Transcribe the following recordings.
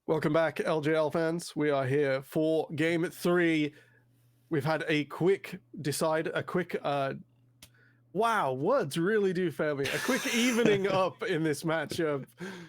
Welcome back, LJL fans. We are here for game 3. We've had a quick wow, words really do fail me. A quick evening up in this matchup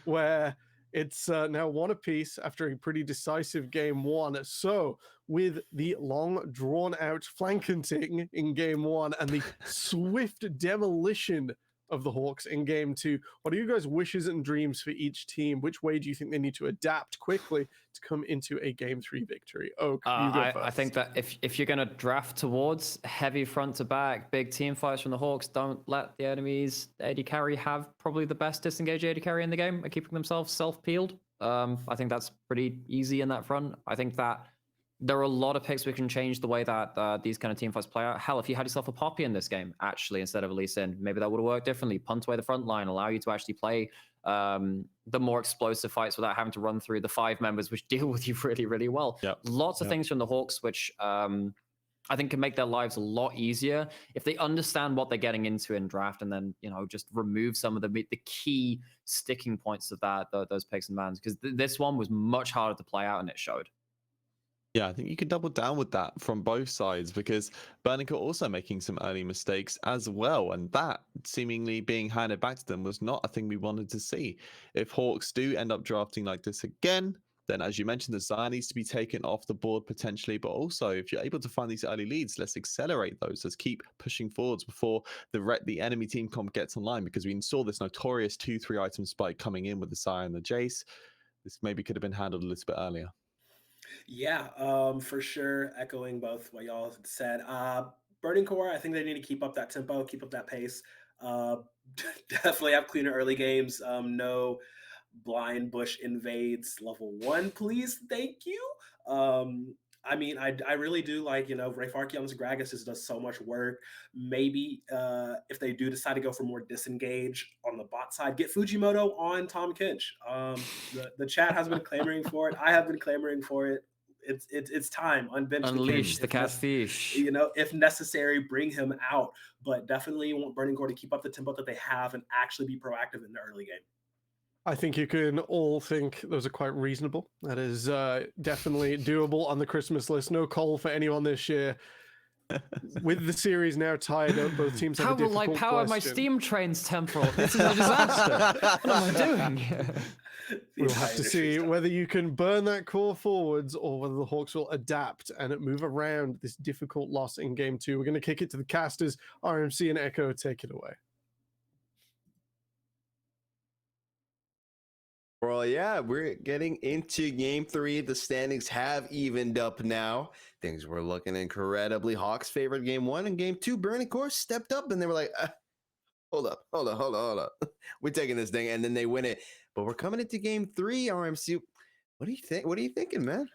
where it's now one apiece after a pretty decisive game 1. So, with the long, drawn-out flankenting in game 1 and the swift demolition of the Hawks in game 2, what are you guys' wishes and dreams for each team? Which way do you think they need to adapt quickly to come into a game 3 victory? Oak, you go first. I think that if you're going to draft towards heavy front to back, big team fights from the Hawks, don't let the enemy's AD carry have probably the best disengaged AD carry in the game at keeping themselves self-peeled. I think that's pretty easy in that front. I think that there are a lot of picks we can change the way that these kind of team fights play out. Hell, if you had yourself a Poppy in this game, actually, instead of a Lee Sin, maybe that would have worked differently. Punt away the front line, allow you to actually play the more explosive fights without having to run through the 5 members, which deal with you really, really well. Lots of things from the Hawks, which I think can make their lives a lot easier if they understand what they're getting into in draft, and then just remove some of the key sticking points of those picks and bans, because this one was much harder to play out, and it showed. Yeah, I think you could double down with that from both sides, because Bernick are also making some early mistakes as well, and that seemingly being handed back to them was not a thing we wanted to see. If Hawks do end up drafting like this again, then as you mentioned, the Zion needs to be taken off the board potentially, but also if you're able to find these early leads, let's accelerate those. Let's keep pushing forwards before the enemy team comp gets online, because we saw this notorious 2-3 item spike coming in with the Zion and the Jace. This maybe could have been handled a little bit earlier. Yeah, for sure. Echoing both what y'all said. Burning Core, I think they need to keep up that tempo, keep up that pace. Definitely have cleaner early games. No blind bush invades level 1, please. Thank you. I mean, I really do like, Ray Farkian's Gragas does so much work. Maybe if they do decide to go for more disengage on the bot side, get Fujimoto on Tom Kinch. The chat has been clamoring for it. I have been clamoring for it. It's time. Unleash the catfish. If necessary, bring him out. But definitely want Burning Core to keep up the tempo that they have and actually be proactive in the early game. I think you can all think those are quite reasonable. That is definitely doable on the Christmas list. No call for anyone this year. With the series now tied up, both teams have a difficult question. How will I power my steam trains temporal? This is a disaster. What am I doing? We'll have to see whether you can burn that core forwards or whether the Hawks will adapt and move around this difficult loss in game 2. We're going to kick it to the casters. RMC and Echo, take it away. Well, yeah, we're getting into game 3. The standings have evened up now. Things were looking incredibly Hawks favored game 1, and game 2, Burning Core stepped up and they were like, hold up. We're taking this thing, and then they win it. But we're coming into game 3, RMC. What do you think? What are you thinking, man?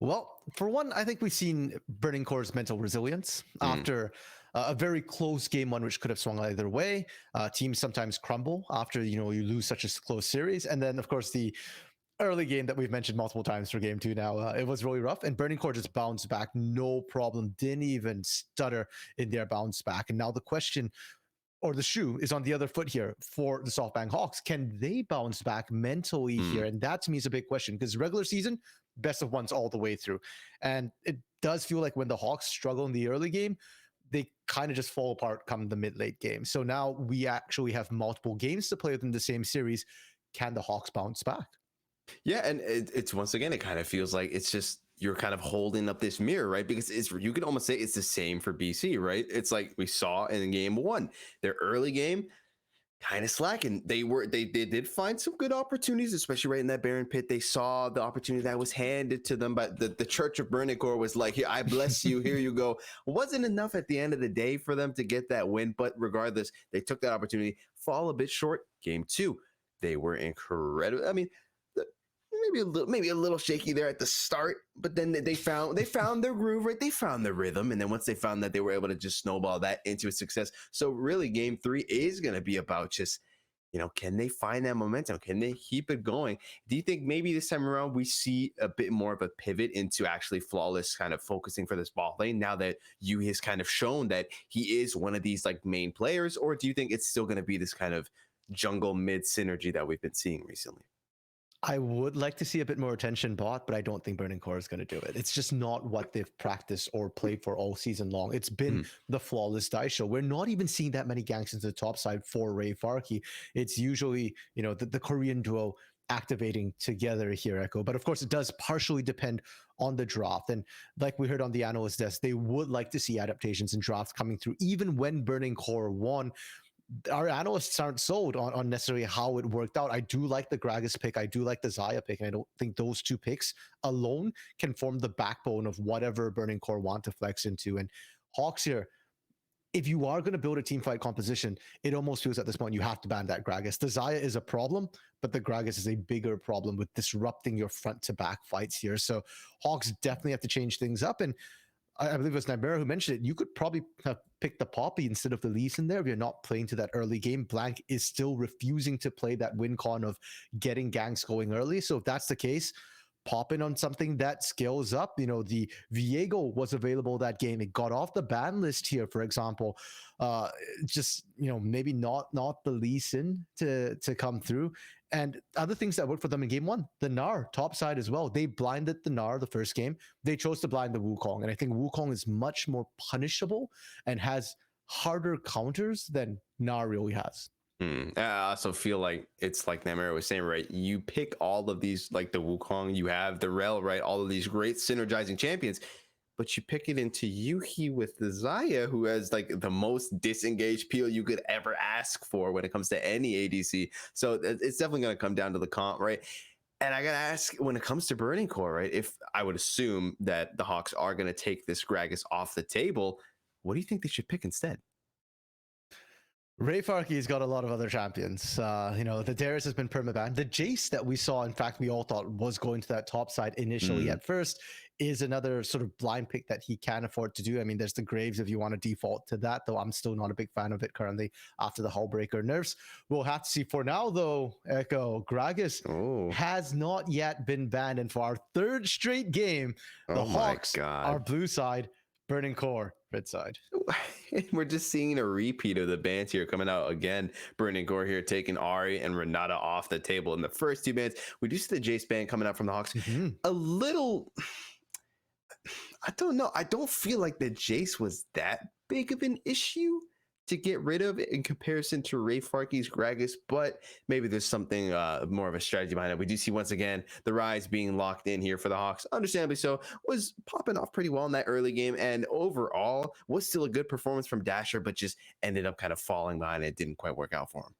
Well, for one, I think we've seen Burning Core's mental resilience after a very close game 1, which could have swung either way. Teams sometimes crumble after you lose such a close series, and then of course the early game that we've mentioned multiple times for game 2 now, it was really rough, and Burning Core just bounced back, no problem, didn't even stutter in their bounce back. And now the question, or the shoe, is on the other foot here for the SoftBank Hawks. Can they bounce back mentally here? And that to me is a big question, because regular season, best of ones all the way through. And it does feel like when the Hawks struggle in the early game, they kind of just fall apart come the mid-late game. So now we actually have multiple games to play within the same series. Can the Hawks bounce back? Yeah, and it's once again, it kind of feels like it's just you're kind of holding up this mirror, right? Because you can almost say it's the same for BC, right? It's like we saw in game 1, their early game kind of slacking. They did find some good opportunities, especially right in that Baron pit. They saw the opportunity that was handed to them, but the Church of Burning Core was like, here, I bless you, here you go. Wasn't enough at the end of the day for them to get that win, but regardless, they took that opportunity, fall a bit short. Game 2, they were incredible. I mean, maybe a little shaky there at the start, but then they found their groove, right? They found their rhythm, and then once they found that, they were able to just snowball that into a success. So really, game 3 is going to be about just, can they find that momentum? Can they keep it going? Do you think maybe this time around we see a bit more of a pivot into actually Flawless kind of focusing for this ball lane now that Yu has kind of shown that he is one of these like main players, or do you think it's still going to be this kind of jungle mid synergy that we've been seeing recently? I would like to see a bit more attention bot, but I don't think Burning Core is going to do it. It's just not what they've practiced or played for all season long. It's been the flawless dice show. We're not even seeing that many ganks into the top side for Ray Farkey. It's usually, the Korean duo activating together here, Echo. But of course, it does partially depend on the draft. And like we heard on the analyst desk, they would like to see adaptations and drafts coming through, even when Burning Core won. Our analysts aren't sold on necessarily how it worked out. I do like the Gragas pick. I do like the Xayah pick. And I don't think those two picks alone can form the backbone of whatever Burning Core want to flex into. And HAWKS here, if you are going to build a team fight composition, it almost feels at this point you have to ban that Gragas. The Xayah is a problem, but the Gragas is a bigger problem with disrupting your front to back fights here. So HAWKS definitely have to change things up. And I believe it was Nightmare who mentioned it. You could probably have picked the Poppy instead of the Lee Sin there if you're not playing to that early game. Blank is still refusing to play that win con of getting ganks going early. So if that's the case, pop in on something that scales up. The Viego was available that game. It got off the ban list here, for example. Maybe not the Lee Sin to come through. And other things that worked for them in game one, the Gnar top side as well. They blinded the Gnar the first game. They chose to blind the Wukong. And I think Wukong is much more punishable and has harder counters than Gnar really has. I also feel like it's like Namera was saying, right? You pick all of these, like the Wukong, you have the Rel, right? All of these great synergizing champions, but you pick it into Yuhi with the Xayah, who has like the most disengaged peel you could ever ask for when it comes to any ADC. So it's definitely going to come down to the comp, right? And I got to ask, when it comes to Burning Core, right? If I would assume that the HAWKS are going to take this Gragas off the table, what do you think they should pick instead? Ray Farkey's got a lot of other champions. The Darius has been permabanned. The Jace that we saw, in fact, we all thought was going to that top side initially at first, is another sort of blind pick that he can afford to do. I mean, there's the Graves if you want to default to that, though I'm still not a big fan of it currently after the Hullbreaker nerfs. We'll have to see. For now, though, Echo, Gragas has not yet been banned. And for our third straight game, the HAWKS are blue side, Burning Core red side. We're just seeing a repeat of the bans here coming out again. Burning Core here taking Ari and Renata off the table in the first two bans. We do see the Jace ban coming out from the HAWKS. A little, I don't know. I don't feel like the Jace was that big of an issue to get rid of in comparison to Ray Farkey's Gragas, but maybe there's something more of a strategy behind it. We do see once again the Rise being locked in here for the HAWKS, understandably so, was popping off pretty well in that early game, and overall was still a good performance from Dasher, but just ended up kind of falling behind. It didn't quite work out for him.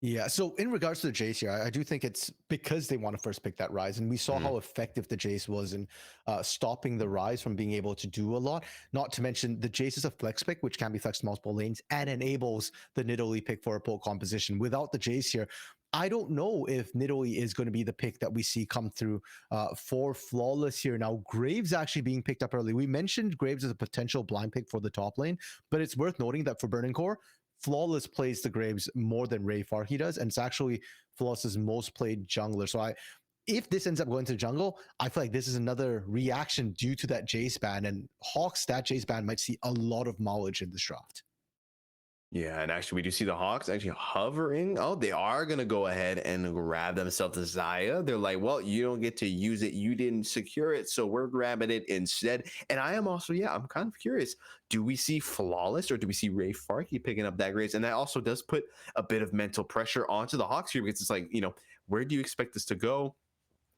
Yeah, so in regards to the Jace here, I do think it's because they want to first pick that Rise, and we saw how effective the Jace was in stopping the Rise from being able to do a lot. Not to mention, the Jace is a flex pick, which can be flexed multiple lanes, and enables the Nidalee pick for a poke composition. Without the Jace here, I don't know if Nidalee is going to be the pick that we see come through for Flawless here. Now, Graves actually being picked up early. We mentioned Graves as a potential blind pick for the top lane, but it's worth noting that for Burning Core, Flawless plays the Graves more than Ray Farkey does, and it's actually Flawless's most played jungler. So if this ends up going to jungle, I feel like this is another reaction due to that Jace ban, and HAWKS, that Jace ban might see a lot of mileage in this draft. Yeah, and actually we do see the HAWKS actually hovering. Oh, they are going to go ahead and grab themselves a Xayah. They're like, well, you don't get to use it. You didn't secure it, so we're grabbing it instead. And I am also, I'm kind of curious. Do we see Flawless or do we see Ray Farkey picking up that Graves? And that also does put a bit of mental pressure onto the HAWKS here, because it's like, where do you expect this to go?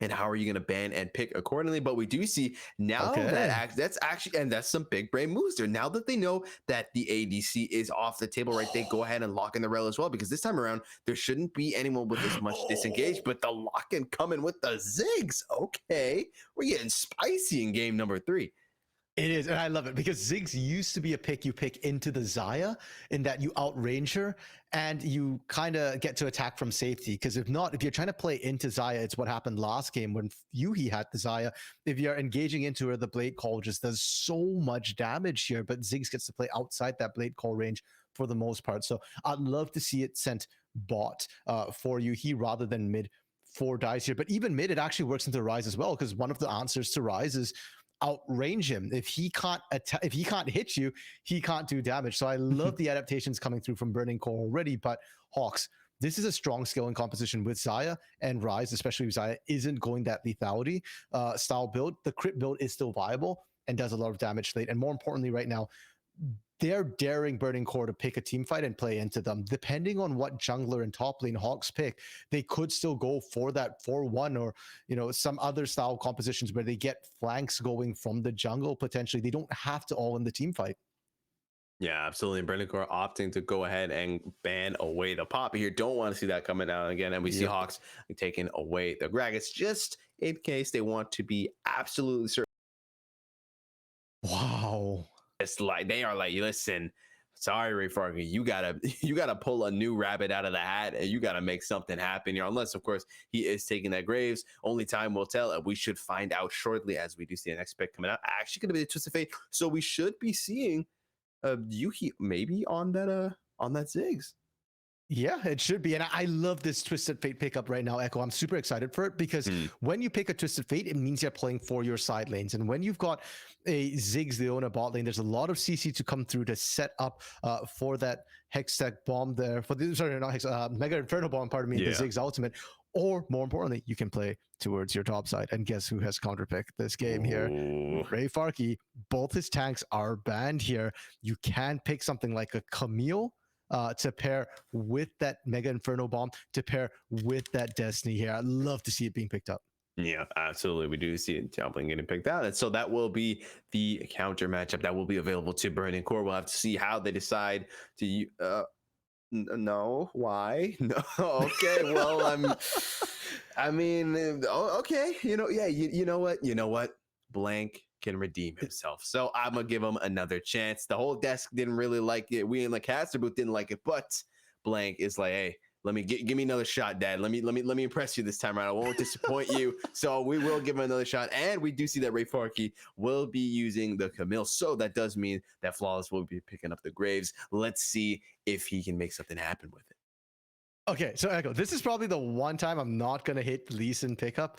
And how are you going to ban and pick accordingly? But we do see now that's actually, and that's some big brain moves there. Now that they know that the ADC is off the table, right? They go ahead and lock in the Rel as well, because this time around, there shouldn't be anyone with as much disengaged, but the lock-in coming with the Ziggs. Okay, we're getting spicy in game number 3. It is, and I love it, because Ziggs used to be a pick you pick into the Xayah, in that you outrange her and you kind of get to attack from safety. Because if you're trying to play into Xayah, it's what happened last game when Yuhi had the Xayah. If you're engaging into her, the Blade Call just does so much damage here, but Ziggs gets to play outside that Blade Call range for the most part. So I'd love to see it sent bot for Yuhi rather than mid for Dice here. But even mid, it actually works into Rise as well, because one of the answers to Rise is outrange him. If he can't hit you, he can't do damage. So I love the adaptations coming through from Burning Core already. But HAWKS, this is a strong scaling composition with Xayah and Ryze, especially if Xayah isn't going that lethality style build. The crit build is still viable and does a lot of damage late. And more importantly, right now, they're daring Burning Core to pick a team fight and play into them. Depending on what jungler and top lane HAWKS pick, they could still go for that 4-1 or, you know, some other style compositions where they get flanks going from the jungle potentially. They don't have to all in the team fight. Yeah, absolutely. And Burning Core opting to go ahead and ban away the Poppy here. Don't want to see that coming out again. And we see HAWKS taking away the Gragas just in case they want to be absolutely certain. Wow. It's like they are like, listen, sorry, Ray Fargo, you gotta pull a new rabbit out of the hat and you gotta make something happen here. Unless, of course, he is taking that Graves. Only time will tell, and we should find out shortly as we do see the next pick coming out. Actually, gonna be the Twisted Fate. So we should be seeing Yuhi maybe on that Ziggs. Yeah, it should be. And I love this Twisted Fate pickup right now, Echo. I'm super excited for it because when you pick a Twisted Fate, it means you're playing for your side lanes. And when you've got a Ziggs Leona bot lane, there's a lot of CC to come through to set up for that Hextech bomb there. Mega Inferno bomb, pardon me, the Ziggs ultimate. Or more importantly, you can play towards your top side. And guess who has counterpicked this game here? Ray Farkey. Both his tanks are banned here. You can pick something like a Camille to pair with that Mega Inferno bomb, to pair with that Destiny here. I'd love to see it being picked up. Yeah, absolutely. We do see it jumping getting picked out. And so that will be the counter matchup that will be available to Burning Core. We'll have to see how they decide to no, why? No, okay, well, okay, you know what? Blank can redeem himself. So I'm gonna give him another chance. The whole desk didn't really like it. We in the caster booth didn't like it, but Blank is like, hey, let me give me another shot, Dad. Let me impress you this time around. I won't disappoint you. So we will give him another shot. And we do see that Ray Farkey will be using the Camille. So that does mean that Flawless will be picking up the Graves. Let's see if he can make something happen with it. Okay, so Echo, this is probably the one time I'm not going to hit Lee Sin pickup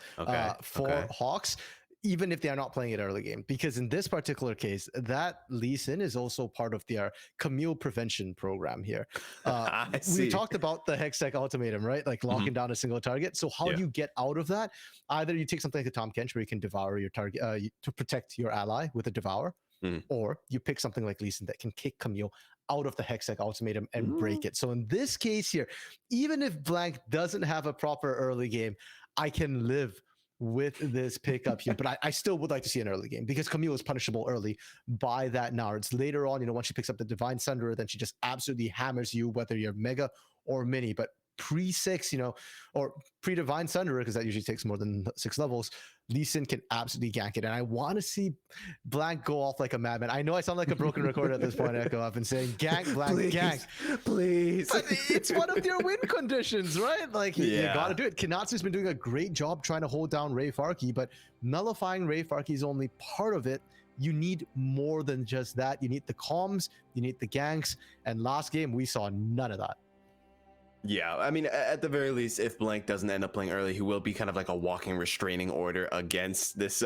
for HAWKS, even if they are not playing it early game. Because in this particular case, that Lee Sin is also part of their Camille prevention program here. We talked about the Hextech ultimatum, right? Like locking down a single target. So how do you get out of that? Either you take something like a Tom Kench where you can devour your target to protect your ally with a devour, or you pick something like Lee Sin that can kick Camille out of the Hextech ultimatum and break it. So in this case here, even if Blank doesn't have a proper early game, I can live with this pickup here, but I still would like to see an early game because Camille is punishable early by that Nards. Later on, once she picks up the Divine Sunderer, then she just absolutely hammers you, whether you're Mega or Mini. But pre-6, or pre-Divine Sunderer, because that usually takes more than 6 levels, Lee Sin can absolutely gank it. And I want to see Blank go off like a madman. I know I sound like a broken record at this point, Echo. I've been saying gank, Blank, please, gank. Please. But it's one of your win conditions, right? Like, you got to do it. Kinatsu's been doing a great job trying to hold down Ray Farkey, but nullifying Ray Farkey is only part of it. You need more than just that. You need the comms, you need the ganks, and last game we saw none of that. Yeah, I mean, at the very least, if Blank doesn't end up playing early, he will be kind of like a walking restraining order against this,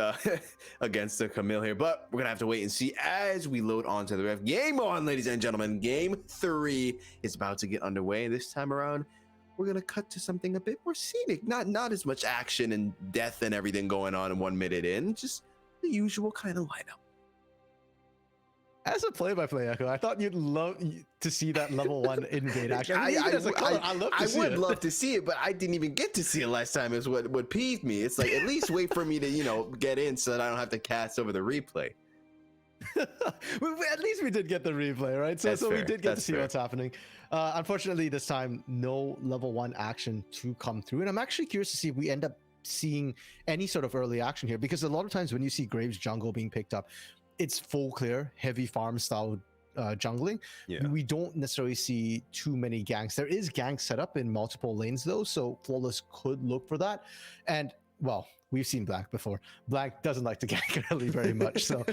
against the Camille here. But we're gonna have to wait and see as we load onto the ref. Game on, ladies and gentlemen. Game 3 is about to get underway. This time around, we're gonna cut to something a bit more scenic. Not as much action and death and everything going on in 1 minute in. Just the usual kind of lineup. As a play-by-play, Echo, I thought you'd love to see that level 1 invade action. I would love to see it, but I didn't even get to see it last time. Is what peeved me. It's like, at least wait for me to get in so that I don't have to cast over the replay. At least we did get the replay, right? So we did get to see what's happening. Unfortunately, this time, no level 1 action to come through. And I'm actually curious to see if we end up seeing any sort of early action here, because a lot of times when you see Graves jungle being picked up, it's full clear, heavy farm style jungling. We don't necessarily see too many ganks. There is gank set up in multiple lanes though, so Flawless could look for that. And well, we've seen Black before. Black doesn't like to gank early very much, so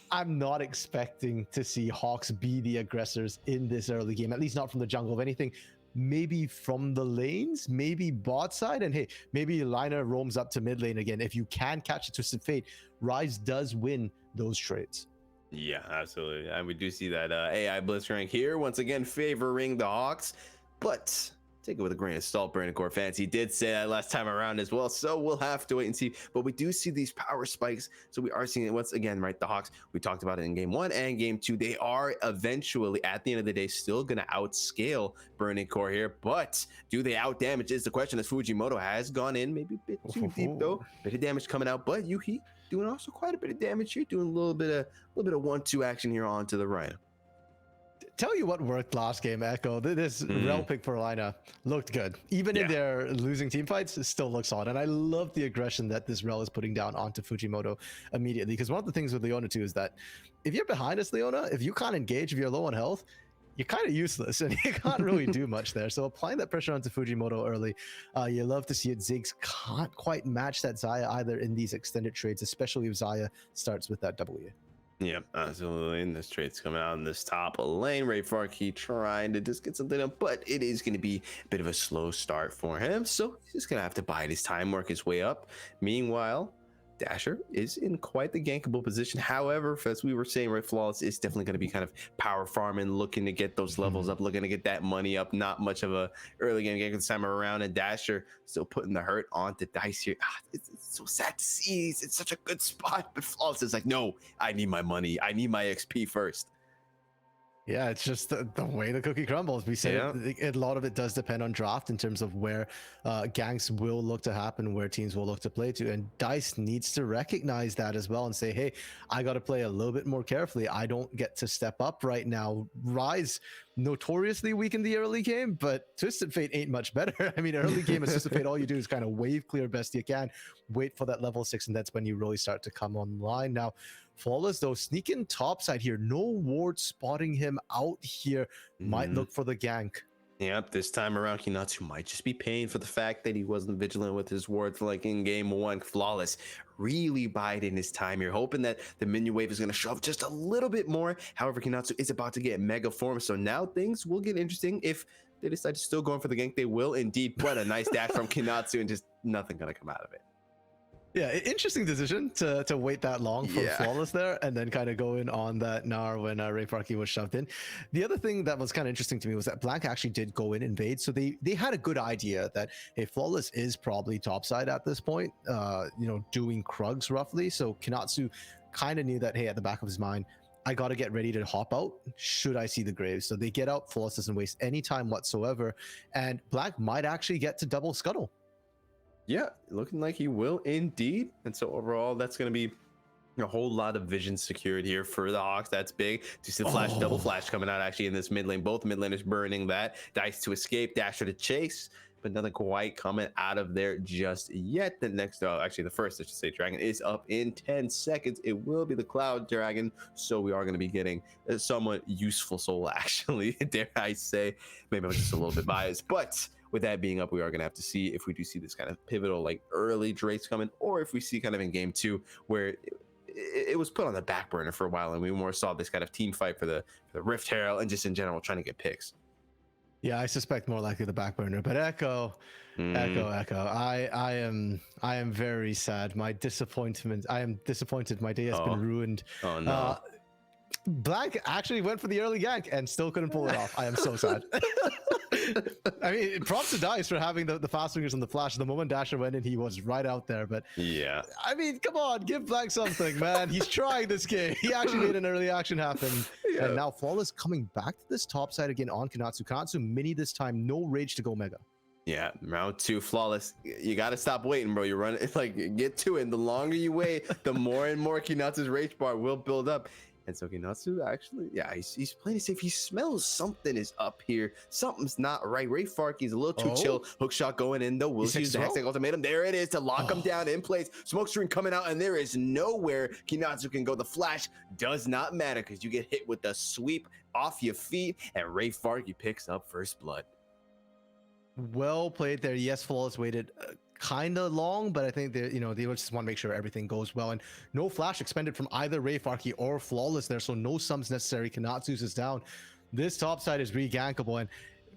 I'm not expecting to see HAWKS be the aggressors in this early game, at least not from the jungle. If anything, maybe from the lanes, maybe bot side, and hey, maybe Liner roams up to mid lane again. If you can catch a Twisted Fate, Ryze does win those trades. Yeah, absolutely. And we do see that AI Blitzcrank here once again favoring the HAWKS, but take it with a grain of salt, Burning Core fans. He did say that last time around as well, so we'll have to wait and see. But we do see these power spikes, so we are seeing it once again, right? The Hawks, we talked about it in game 1 and game 2. They are eventually, at the end of the day, still going to outscale Burning Core here. But do they outdamage is the question, as Fujimoto has gone in maybe a bit too deep, though. Bit of damage coming out, but Yuhi doing also quite a bit of damage here, doing a little bit of 1-2 action here onto the Rhino. Tell you what worked last game, Echo. This Rel pick for Lina looked good. Even in their losing team fights, it still looks on. And I love the aggression that this Rel is putting down onto Fujimoto immediately. Because one of the things with Leona too is that if you're behind us, Leona, if you can't engage, if you're low on health, you're kind of useless and you can't really do much there. So applying that pressure onto Fujimoto early, you love to see it. Ziggs can't quite match that Xayah either in these extended trades, especially if Xayah starts with that W. Yeah, absolutely. And this trade's coming out in this top lane. Ray Farkey trying to just get something up, but it is going to be a bit of a slow start for him. So he's just going to have to bide his time, work his way up. Meanwhile, Dasher is in quite the gankable position. However, as we were saying, right, Flawless is definitely going to be kind of power farming, looking to get those levels up, looking to get that money up. Not much of a early game gank this time around, and Dasher still putting the hurt onto Dice here. It's so sad to see. It's such a good spot, but Flawless is like, no, I need my money. I need my XP first. Yeah, it's just the way the cookie crumbles. We say a lot of it does depend on draft in terms of where ganks will look to happen, where teams will look to play to. And DICE needs to recognize that as well and say, hey, I got to play a little bit more carefully. I don't get to step up right now. Rise notoriously weak in the early game, but Twisted Fate ain't much better. I mean, early game of Twisted Fate, all you do is kind of wave clear best you can, wait for that level 6, and that's when you really start to come online. Now, Flawless, though, sneaking topside here. No ward spotting him out here. Might look for the gank. Yep, this time around, Kinatsu might just be paying for the fact that he wasn't vigilant with his wards like in game 1. Flawless really biding his time here, hoping that the minion wave is going to shove just a little bit more. However, Kinatsu is about to get mega form, so now things will get interesting. If they decide to still go in for the gank, they will indeed. But a nice dash from Kinatsu and just nothing going to come out of it. Yeah, interesting decision to wait that long for Flawless there and then kind of go in on that Gnar when Ray Farkey was shoved in. The other thing that was kind of interesting to me was that Blank actually did go in invade. So they had a good idea that, hey, Flawless is probably topside at this point, doing Krugs roughly. So Kinatsu kind of knew that, hey, at the back of his mind, I got to get ready to hop out should I see the Graves. So they get out, Flawless doesn't waste any time whatsoever. And Blank might actually get to double scuttle. Yeah, looking like he will indeed. And so overall, that's going to be a whole lot of vision secured here for the Hawks. That's big. To see the flash, double flash coming out actually in this mid lane. Both mid laners burning that. Dice to escape, Dasher to chase, but nothing quite coming out of there just yet. The next, the first, I should say, Dragon is up in 10 seconds. It will be the Cloud Dragon. So we are going to be getting a somewhat useful soul, actually, dare I say. Maybe I'm just a little bit biased, but with that being up, we are going to have to see if we do see this kind of pivotal, like early Drakes coming, or if we see kind of in game 2 where it was put on the back burner for a while, and we more saw this kind of team fight for the Rift Herald and just in general trying to get picks. Yeah, I suspect more likely the back burner, but Echo. I am very sad. I am disappointed. My day has been ruined. Oh no. Blank actually went for the early gank and still couldn't pull it off. I am so sad. I mean, props to DICE for having the fast fingers on the flash. The moment Dasher went in, he was right out there. But yeah, I mean, come on, give Blank something, man. He's trying this game. He actually made an early action happen. Yeah. And now Flawless coming back to this top side again on Kinatsu. Kinatsu mini this time, no rage to go mega. Yeah, round 2, Flawless. You got to stop waiting, bro. You're running, like, get to it. And the longer you wait, the more and more Kinatsu's rage bar will build up. And so Kinatsu actually, he's playing it safe. He smells something is up here. Something's not right. Ray Farkey's a little too chill. Hook shot going in, though. We'll use the Hextech ultimatum. There it is to lock him down in place. Smoke screen coming out, and there is nowhere Kinatsu can go. The flash does not matter because you get hit with the sweep off your feet, and Ray Farkey picks up first blood. Well played there. Yes, Flawless waited kind of long, but I think they just want to make sure everything goes well. And no flash expended from either Ray Farkey or Flawless there, so no sums necessary. Kinatsu's is down. This top side is re-gankable. And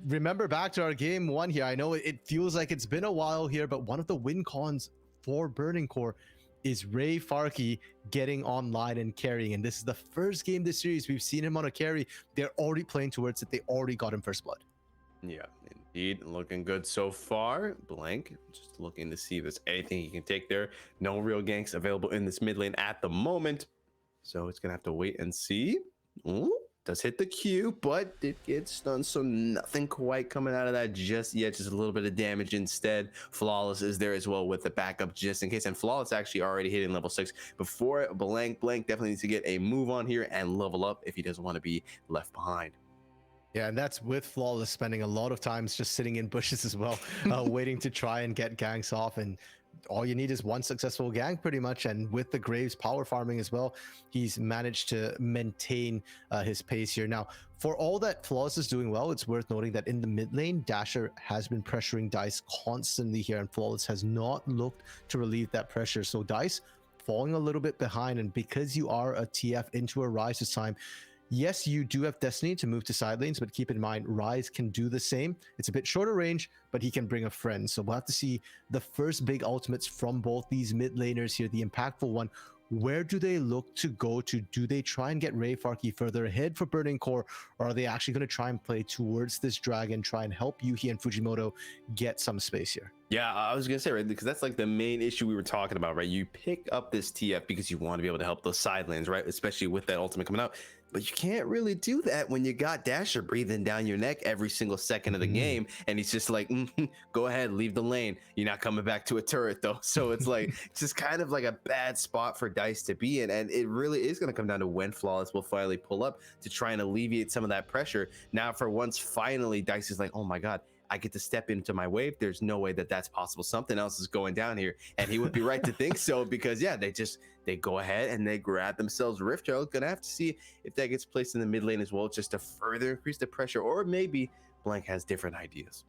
remember back to our game 1 here. I know it feels like it's been a while here, but one of the win cons for Burning Core is Ray Farkey getting online and carrying. And this is the first game this series we've seen him on a carry. They're already playing towards it. They already got him first blood. Yeah. Indeed, looking good so far. Blank, just looking to see if there's anything he can take there. No real ganks available in this mid lane at the moment. So it's going to have to wait and see. Ooh, does hit the Q, but it gets stunned, so nothing quite coming out of that just yet. Just a little bit of damage instead. Flawless is there as well with the backup just in case. And Flawless actually already hitting level 6 before Blank. Blank definitely needs to get a move on here and level up if he doesn't want to be left behind. Yeah, and that's with Flawless spending a lot of times just sitting in bushes as well, waiting to try and get ganks off. And all you need is one successful gank pretty much. And with the Graves power farming as well, he's managed to maintain his pace here. Now, for all that Flawless is doing well, it's worth noting that in the mid lane, Dasher has been pressuring Dice constantly here, and Flawless has not looked to relieve that pressure. So Dice falling a little bit behind, and because you are a TF into a Rise this time, yes, you do have Destiny to move to side lanes, but keep in mind, Rise can do the same. It's a bit shorter range, but he can bring a friend. So we'll have to see the first big ultimates from both these mid laners here. The impactful one, where do they look to go to? Do they try and get Ray Farkey further ahead for Burning Core, or are they actually going to try and play towards this dragon, try and help Yuhi and Fujimoto get some space here? Yeah, I was gonna say, right, because that's like the main issue we were talking about, right? You pick up this TF because you want to be able to help those side lanes, right? Especially with that ultimate coming out. But you can't really do that when you got Dasher breathing down your neck every single second of the game, and he's just like, go ahead, leave the lane. You're not coming back to a turret though. So it's like it's just kind of like a bad spot for Dice to be in, and it really is going to come down to when Flawless will finally pull up to try and alleviate some of that pressure. Now, for once, finally, Dice is like, oh my god, I get to step into my wave. There's no way that that's possible. Something else is going down here. And he would be right to think so, because yeah, they go ahead and they grab themselves Rift Child. Gonna have to see if that gets placed in the mid lane as well, just to further increase the pressure, or maybe Blank has different ideas.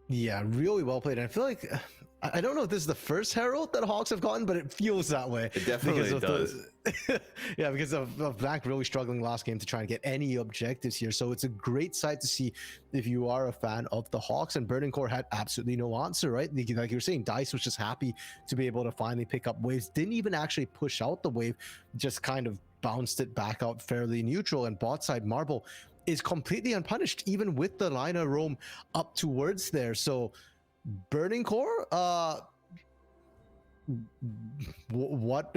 Yeah, really well played. And I feel like, I don't know if this is the first Herald that Hawks have gotten, but it feels that way. It definitely does. Yeah, because of Black really struggling last game to try and get any objectives here. So it's a great sight to see if you are a fan of the Hawks. And Burning Core had absolutely no answer, right? Like you were saying, Dice was just happy to be able to finally pick up waves. Didn't even actually push out the wave, just kind of bounced it back out fairly neutral. And bot side Marble is completely unpunished, even with the line of roam up towards there. So Burning Core, what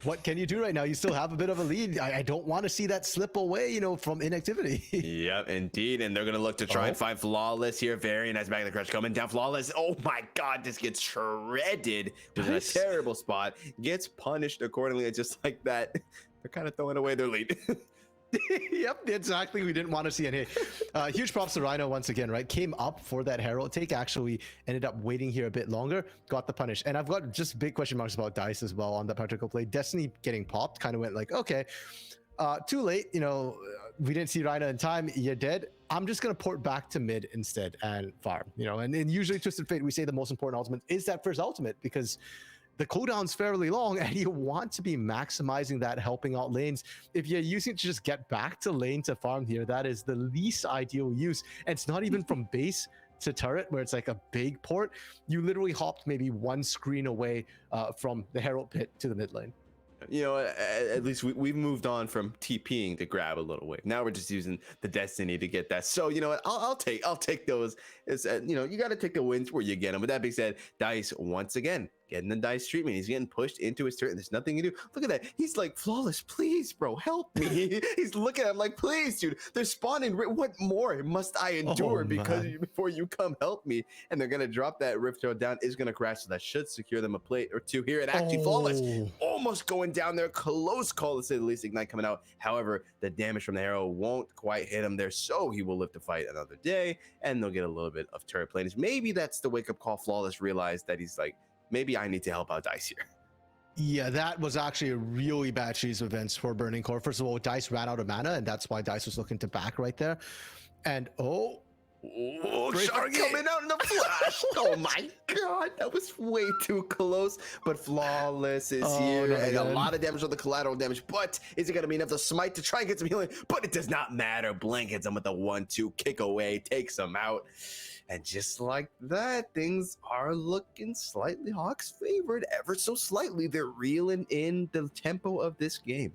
what can you do right now? You still have a bit of a lead. I don't want to see that slip away, from inactivity. Yep, indeed. And they're going to look to try and find Flawless here. Very nice back of the crush coming down. Flawless. Oh my god, this gets shredded. Was in a terrible spot. Gets punished accordingly. It's just like that. They're kind of throwing away their lead. Yep, exactly. We didn't want to see any. Huge props to Rhino once again, right? Came up for that Herald take, actually ended up waiting here a bit longer, got the punish. And I've got just big question marks about Dice as well on that particular play. Destiny getting popped kind of went like, okay, too late. We didn't see Rhino in time. You're dead. I'm just going to port back to mid instead and farm, and usually Twisted Fate, we say the most important ultimate is that first ultimate, because the cooldown's fairly long and you want to be maximizing that, helping out lanes. If you're using it to just get back to lane to farm here, that is the least ideal use. And it's not even from base to turret where it's like a big port. You literally hopped maybe one screen away from the Herald pit to the mid lane. At least we've moved on from TPing to grab a little wave. Now we're just using the Destiny to get that. So you know what? I'll take those. It's you got to take the wins where you get them. With that being said, Dice once again getting the Dice treatment. He's getting pushed into his turret. There's nothing to do. Look at that. He's like, Flawless, please, bro, help me. He's looking at him like, please, dude. They're spawning. What more must I endure before you come help me? And they're gonna drop that Rift Child down. Is gonna crash. So that should secure them a plate or two here. And actually, Flawless almost going down there. Close call to say the least. Ignite coming out. However, the damage from the arrow won't quite hit him there. So he will live to fight another day. And they'll get a little bit of turret planage. Maybe that's the wake up call. Flawless realized that he's like, maybe I need to help out Dice here. Yeah, that was actually a really bad series of events for Burning Core. First of all, Dice ran out of mana, and that's why Dice was looking to back right there. And Shark coming out in the flash. Oh my god, that was way too close. But Flawless is here, and a lot of damage on the collateral damage. But is it going to be enough to smite to try and get some healing? But it does not matter. Blank hits him with a 1-2 kick away, takes him out. And just like that, things are looking slightly Hawks favored, ever so slightly. They're reeling in the tempo of this game.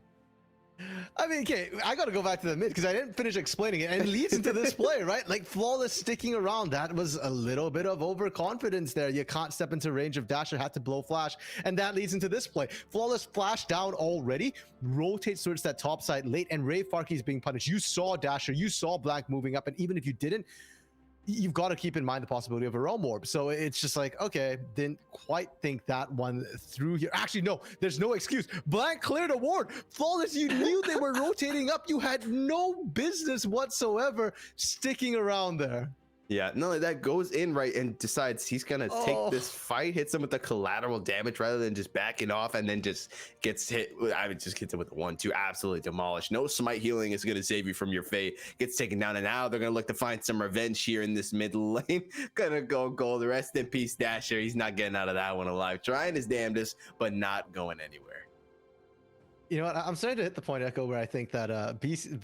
I mean, okay, I got to go back to the mid because I didn't finish explaining it, and it leads into this play, right? Like Flawless sticking around. That was a little bit of overconfidence there. You can't step into range of Dasher, had to blow flash, and that leads into this play. Flawless flash down already, rotates towards that top side late, and Ray Farkey is being punished. You saw Dasher, you saw Blank moving up, and even if you didn't, you've got to keep in mind the possibility of a realm orb. So it's just like, okay, didn't quite think that one through here. Actually, no, there's no excuse. Blank cleared a ward. Flawless, you knew they were rotating up. You had no business whatsoever sticking around there. Yeah, no, that goes in right and decides he's gonna take this fight, hits him with the collateral damage rather than just backing off, and then just gets hit. I mean, just hits him with the 1-2, absolutely demolished. No smite healing is gonna save you from your fate. Gets taken down, and now they're gonna look to find some revenge here in this mid lane. Gonna go gold. Rest in peace, Dasher. He's not getting out of that one alive. Trying his damnedest, but not going anywhere. You know what? I'm starting to hit the point, Echo, where I think that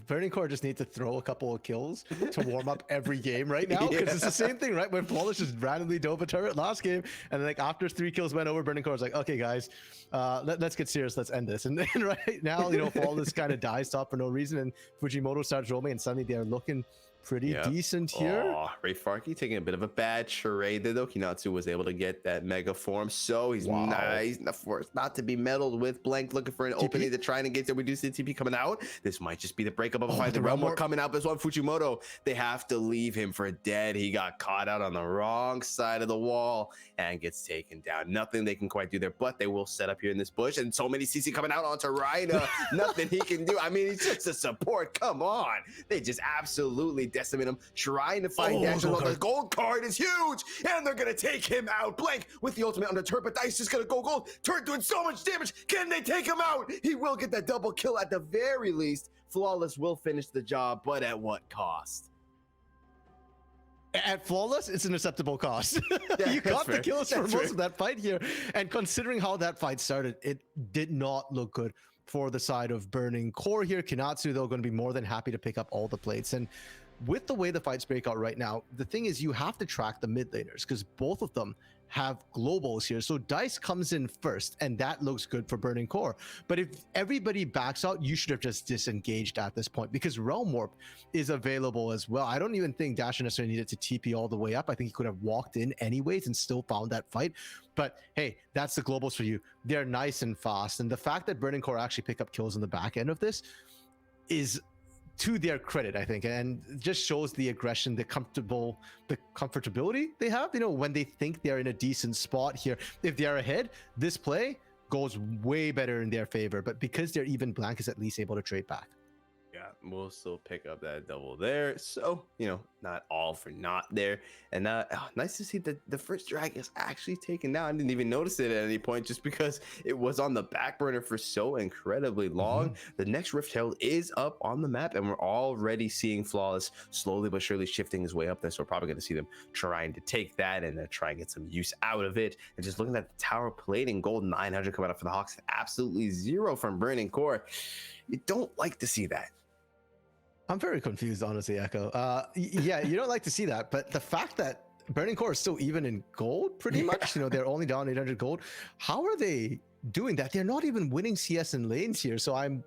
Burning Core just need to throw a couple of kills to warm up every game right now, because it's the same thing, right? When Flawless just randomly dove a turret last game, and then like after 3 kills went over, Burning Core was like, okay, guys, let's get serious, let's end this. And then right now, you know, Flawless kind of dies top for no reason, and Fujimoto starts roaming, and suddenly they're looking pretty decent here. Oh, Ray Farkey taking a bit of a bad charade there, though. Kinatsu was able to get that mega form, so he's not to be meddled with. Blank looking for an opening to try and get to reduce the TP coming out. This might just be the breakup of a fight. The realm war coming out as well. Fujimoto, they have to leave him for dead. He got caught out on the wrong side of the wall and gets taken down. Nothing they can quite do there, but they will set up here in this bush, and so many CC coming out onto Rhina. Nothing he can do. I mean, he's just a support. Come on. They just absolutely decimate him, trying to find Dasher. The gold card is huge, and they're gonna take him out. Blank with the ultimate under turret, but Dice is gonna go gold. Turret doing so much damage. Can they take him out? He will get that double kill at the very least. Flawless will finish the job, but at what cost? At Flawless, it's an acceptable cost. Yeah, you got the kills for most fair. of that fight here. And considering how that fight started, it did not look good for the side of Burning Core here. Kinatsu, though, going to be more than happy to pick up all the plates. And with the way the fights break out right now, the thing is you have to track the mid laners because both of them have globals here. So Dice comes in first, and that looks good for Burning Core. But if everybody backs out, you should have just disengaged at this point because Realm Warp is available as well. I don't even think Dasher necessarily needed to TP all the way up. I think he could have walked in anyways and still found that fight. But hey, that's the globals for you. They're nice and fast. And the fact that Burning Core actually pick up kills in the back end of this is to their credit, I think, and just shows the aggression, the comfortability they have, you know, when they think they're in a decent spot here. If they're ahead, this play goes way better in their favor, but because they're even, Blank is at least able to trade back. Yeah, we'll still pick up that double there. So, you know, not all for naught there. And nice to see that the first drag is actually taken down. I didn't even notice it at any point just because it was on the back burner for so incredibly long. The next Rift Herald is up on the map, and we're already seeing Flawless slowly but surely shifting his way up there. So we're probably going to see them trying to take that and try and get some use out of it. And just looking at the tower plating, gold 900 coming up for the Hawks, absolutely zero from Burning Core. You don't like to see that. I'm very confused, honestly, Echo. Yeah, you don't like to see that, but the fact that Burning Core is still even in gold, pretty much, you know, they're only down 800 gold. How are they doing that? They're not even winning CS in lanes here, so I'm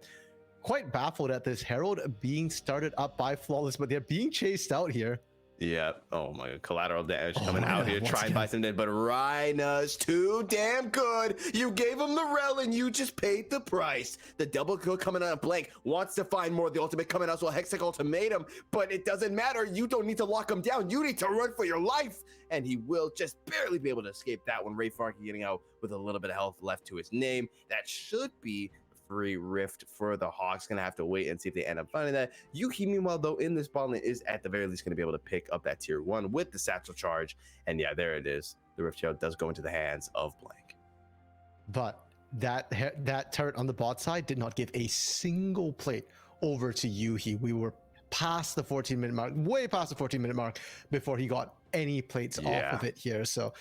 quite baffled at this Herald being started up by Flawless, but they're being chased out here. Yeah. Oh my God. Collateral damage coming out here. Try and buy some dead, but Rhina's too damn good. You gave him the rel and you just paid the price. The double kill coming out of Blank wants to find more. The ultimate coming out, so a Hextech ultimatum, but it doesn't matter. You don't need to lock him down. You need to run for your life. And he will just barely be able to escape that one. Ray Farkey getting out with a little bit of health left to his name. That should be free rift for the Hawks. Gonna have to wait and see if they end up finding that. Yuki, meanwhile, though, in this ball lane is at the very least gonna be able to pick up that tier 1 with the satchel charge. And yeah, there it is. The Rift Herald does go into the hands of Blank. But that turret on the bot side did not give a single plate over to Yuhi. We were past the 14-minute mark, way past the 14-minute mark before he got any plates off of it here. So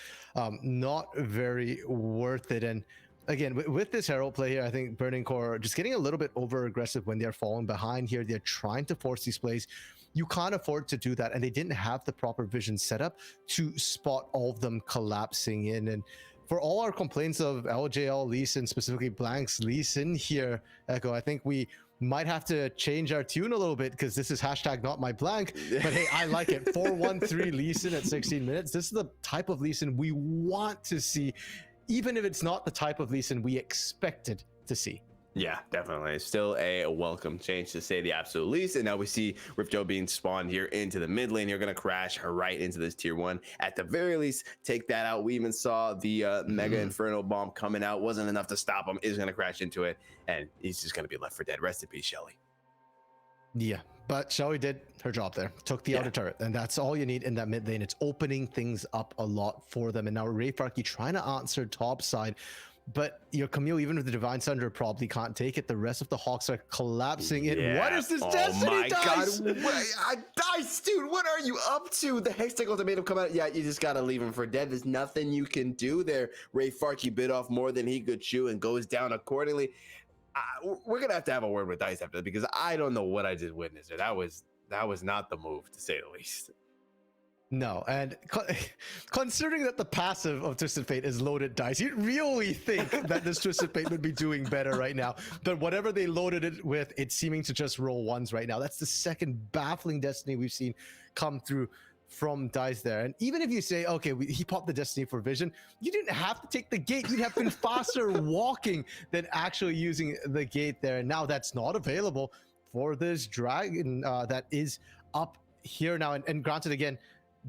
not very worth it. And again, with this Herald play here, I think Burning Core just getting a little bit over aggressive when they're falling behind here. They're trying to force these plays. You can't afford to do that. And they didn't have the proper vision set up to spot all of them collapsing in. And for all our complaints of LJL Lee Sin, specifically Blank's Lee Sin here, Echo, I think we might have to change our tune a little bit because this is hashtag not my blank. But hey, I like it. 4-1-3 Lee Sin at 16 minutes. This is the type of Lee Sin we want to see, even if it's not the type of Lee Sin we expected to see. Yeah, definitely. Still a welcome change, to say the absolute least. And now we see Rifto being spawned here into the mid lane. You're going to crash right into this tier 1. At the very least, take that out. We even saw the Mega Inferno Bomb coming out. Wasn't enough to stop him. Is going to crash into it. And he's just going to be left for dead. Rest in peace, Shelly. Yeah, but Shelly did her job there. Took the outer turret. And that's all you need in that mid lane. It's opening things up a lot for them. And now Rayfarky trying to answer top side. But your Camille, even with the Divine Sunder, probably can't take it. The rest of the Hawks are collapsing it. Yeah. What is this Destiny, Dice? Dice, dude, what are you up to? The Hextech ultimatum come out. Yeah, you just got to leave him for dead. There's nothing you can do there. Rayfarky bit off more than he could chew and goes down accordingly. We're going to have a word with Dice after that, because I don't know what I just witnessed there. That was not the move, to say the least. No, and considering that the passive of Twisted Fate is loaded dice, you'd really think that this Twisted Fate would be doing better right now. But whatever they loaded it with, it's seeming to just roll ones right now. That's the second baffling Destiny we've seen come through from Dice there. And even if you say, okay, he popped the Destiny for Vision, you didn't have to take the gate. You'd have been faster walking than actually using the gate there. And now that's not available for this dragon that is up here now. And granted, again,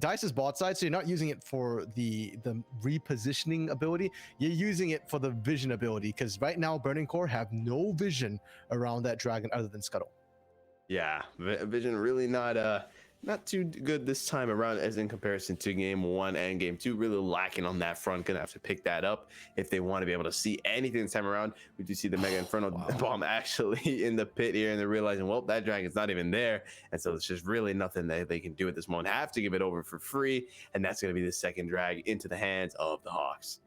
Dice's bot side, so you're not using it for the repositioning ability, you're using it for the vision ability, because right now Burning Core have no vision around that dragon other than Scuttle. Yeah, vision really not too good this time around, as in comparison to game 1 and game 2. Really lacking on that front. Gonna have to pick that up if they want to be able to see anything this time around. We do see the Mega Inferno Bomb actually in the pit here, and they're realizing, well, that dragon's not even there, and so it's just really nothing that they can do at this moment. Have to give it over for free, and that's going to be the second drag into the hands of the Hawks.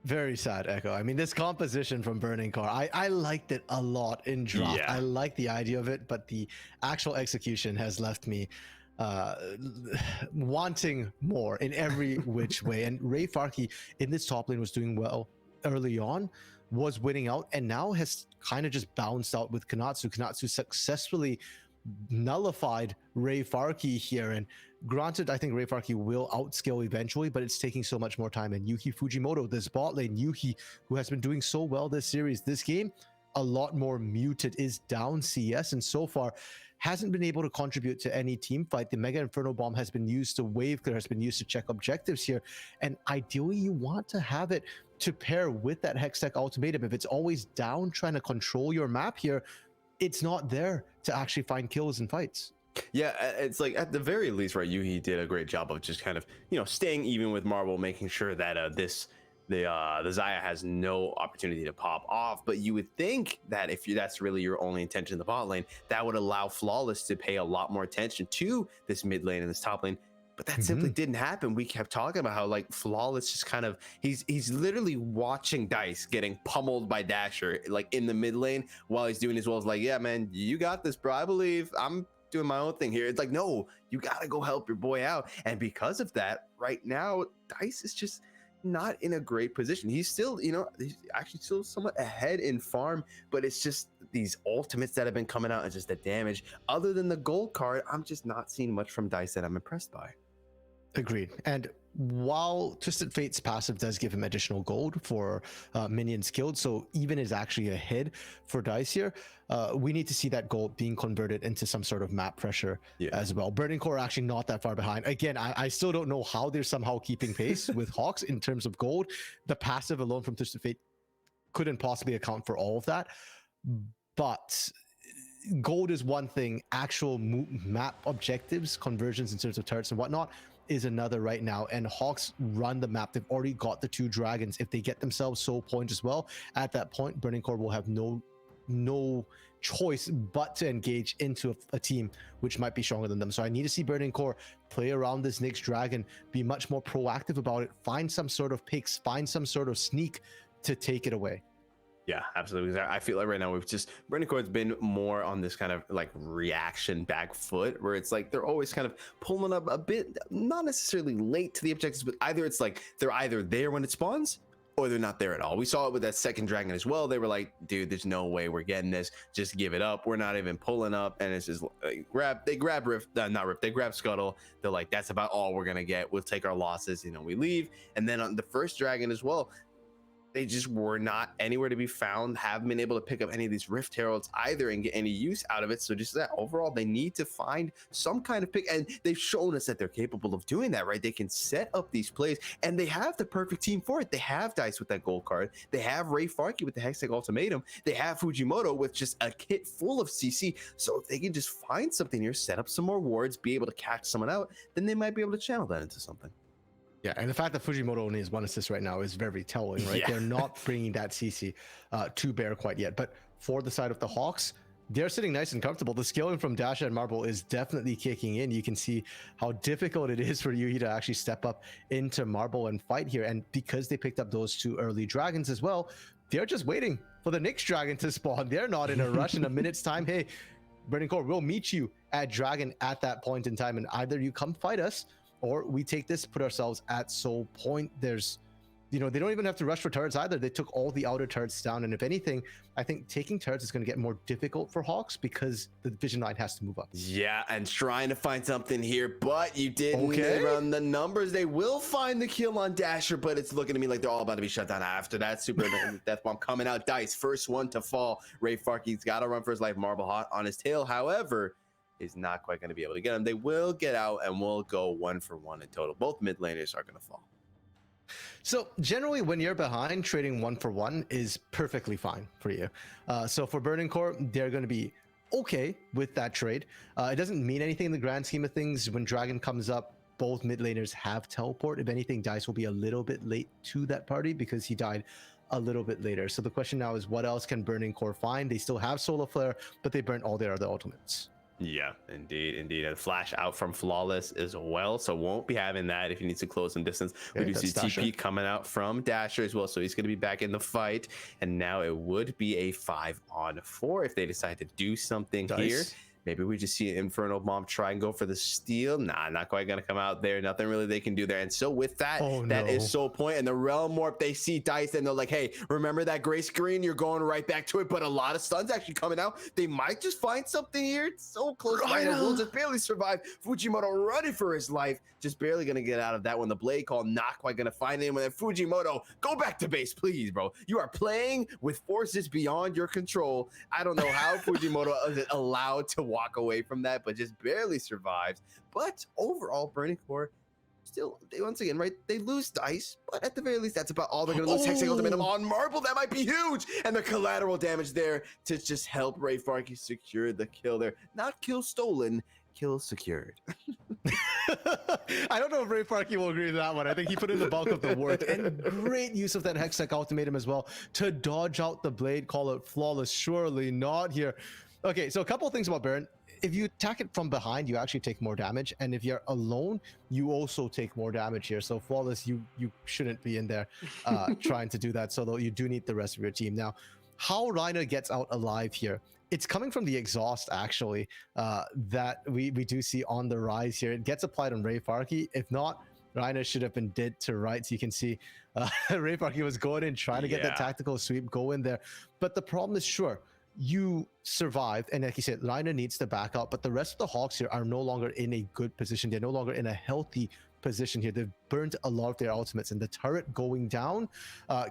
Very sad, Echo. I mean, this composition from Burning Core, I liked it a lot in draft. Yeah. I like the idea of it, but the actual execution has left me wanting more in every which way. And Rayfarky in this top lane was doing well early on, was winning out, and now has kind of just bounced out with Konatsu. Konatsu successfully nullified Rayfarky here, and granted, I think Rayfarky will outscale eventually, but it's taking so much more time. And Yuki Fujimoto, this bot lane Yuki, who has been doing so well this series, this game, a lot more muted, is down CS, and so far hasn't been able to contribute to any team fight. The Mega Inferno Bomb has been used to wave clear, has been used to check objectives here, and ideally you want to have it to pair with that Hextech ultimatum. If it's always down trying to control your map here, it's not there to actually find kills and fights. Yeah, it's like at the very least, right, Yuhi did a great job of just kind of, staying even with Marvel, making sure that the Xayah has no opportunity to pop off. But you would think that if that's really your only intention in the bot lane, that would allow Flawless to pay a lot more attention to this mid lane and this top lane. But that simply didn't happen. We kept talking about how, like, Flawless just kind of, he's literally watching Dice getting pummeled by Dasher, like, in the mid lane while he's doing his well. It's like, yeah, man, you got this, bro. I believe. I'm doing my own thing here. It's like, no, you got to go help your boy out. And because of that, right now, Dice is just not in a great position. He's still, he's actually still somewhat ahead in farm, but it's just these ultimates that have been coming out and just the damage. Other than the gold card, I'm just not seeing much from Dice that I'm impressed by. Agreed. And while Twisted Fate's passive does give him additional gold for minions killed, so even is actually ahead for Dice here, we need to see that gold being converted into some sort of map pressure as well. Burning Core actually not that far behind. Again, I still don't know how they're somehow keeping pace with HAWKS in terms of gold. The passive alone from Twisted Fate couldn't possibly account for all of that. But gold is one thing, actual map objectives, conversions in terms of turrets and whatnot, is another right now. And HAWKS run the map. They've already got the 2 dragons. If they get themselves soul point as well, at that point Burning Core will have no choice but to engage into a team which might be stronger than them. So I need to see Burning Core play around this next dragon, be much more proactive about it, find some sort of picks, find some sort of sneak to take it away. Yeah, absolutely. I feel like right now Burning Core's been more on this kind of like reaction back foot, where it's like they're always kind of pulling up a bit, not necessarily late to the objectives, but either it's like they're either there when it spawns, or they're not there at all. We saw it with that second dragon as well. They were like, dude, there's no way we're getting this. Just give it up. We're not even pulling up. And it's just they grab Rift, not Rift, they grab Scuttle. They're like, that's about all we're going to get. We'll take our losses, you know, we leave. And then on the first dragon as well, they just were not anywhere to be found, haven't been able to pick up any of these Rift Heralds either and get any use out of it. So just that overall, they need to find some kind of pick, and they've shown us that they're capable of doing that, right? They can set up these plays, and they have the perfect team for it. They have Dice with that gold card. They have Ray Farkey with the Hextech Ultimatum. They have Fujimoto with just a kit full of CC. So if they can just find something here, set up some more wards, be able to catch someone out, then they might be able to channel that into something. Yeah, and the fact that Fujimoto only has 1 assist right now is very telling, right? Yeah. They're not bringing that CC to bear quite yet. But for the side of the Hawks, they're sitting nice and comfortable. The scaling from Dasha and Marble is definitely kicking in. You can see how difficult it is for Yuhi to actually step up into Marble and fight here. And because they picked up those 2 early dragons as well, they're just waiting for the next dragon to spawn. They're not in a rush. In a minute's time, hey, Burning Core, we'll meet you at dragon at that point in time. And either you come fight us, or we take this, put ourselves at Soul Point. There's, you know, they don't even have to rush for turrets either. They took all the outer turrets down. And if anything, I think taking turrets is going to get more difficult for Hawks because the Division 9 has to move up. Yeah, and trying to find something here, but you didn't run the numbers. They will find the kill on Dasher, but it's looking to me like they're all about to be shut down after that. Super Death Bomb coming out. Dice, first one to fall. Ray Farkey's got to run for his life. Marble hot on his tail. However, is not quite going to be able to get him. They will get out and will go 1 for 1 in total. Both mid laners are going to fall. So generally when you're behind, trading 1 for 1 is perfectly fine for you. So for Burning Core, they're going to be okay with that trade. It doesn't mean anything in the grand scheme of things. When Dragon comes up, both mid laners have teleport. If anything, Dice will be a little bit late to that party because he died a little bit later. So the question now is, what else can Burning Core find? They still have Solar Flare, but they burnt all their other ultimates. Yeah, indeed. And flash out from Flawless as well, so won't be having that if he needs to close some distance. We do see Dasher. TP coming out from Dasher as well, so he's going to be back in the fight. And now it would be a 5-on-4 if they decide to do something here. Maybe we just see an Infernal Bomb try and go for the steal. Nah, not quite going to come out there. Nothing really they can do there. And so with that, that is Soul Point. And the Realm Warp, they see Dice and they're like, hey, remember that gray screen? You're going right back to it. But a lot of stuns actually coming out. They might just find something here. It's so close. Rhino will just barely survive. Fujimoto running for his life. Just barely going to get out of that one. The Blade Call not quite going to find anyone. And Fujimoto, go back to base, please, bro. You are playing with forces beyond your control. I don't know how Fujimoto is allowed to walk away from that, but just barely survives. But overall, Burning Core still, they once again, right, they lose Dice, but at the very least, that's about all they're going to lose. Hextech Ultimatum on Marble, that might be huge. And the collateral damage there to just help Ray Farkey secure the kill there. Not kill stolen, kill secured. I don't know if Ray Farkey will agree with that one. I think he put in the bulk of the work, and great use of that Hextech Ultimatum as well to dodge out the Blade Call out Flawless. Surely not here. Okay, so a couple of things about Baron. If you attack it from behind, you actually take more damage, and if you're alone, you also take more damage here. So Flawless, you shouldn't be in there trying to do that solo. You do need the rest of your team. Now, how Reiner gets out alive here, it's coming from the exhaust, actually, that we do see on the rise here. It gets applied on Ray Farkey. If not, Reiner should have been dead to rights. You can see Ray Farkey was going in, trying to get that tactical sweep, go in there. But the problem is, sure, you survived, and like you said, Reiner needs to back up, but the rest of the Hawks here are no longer in a good position. They're no longer in a healthy position here. They've burnt a lot of their ultimates, and the turret going down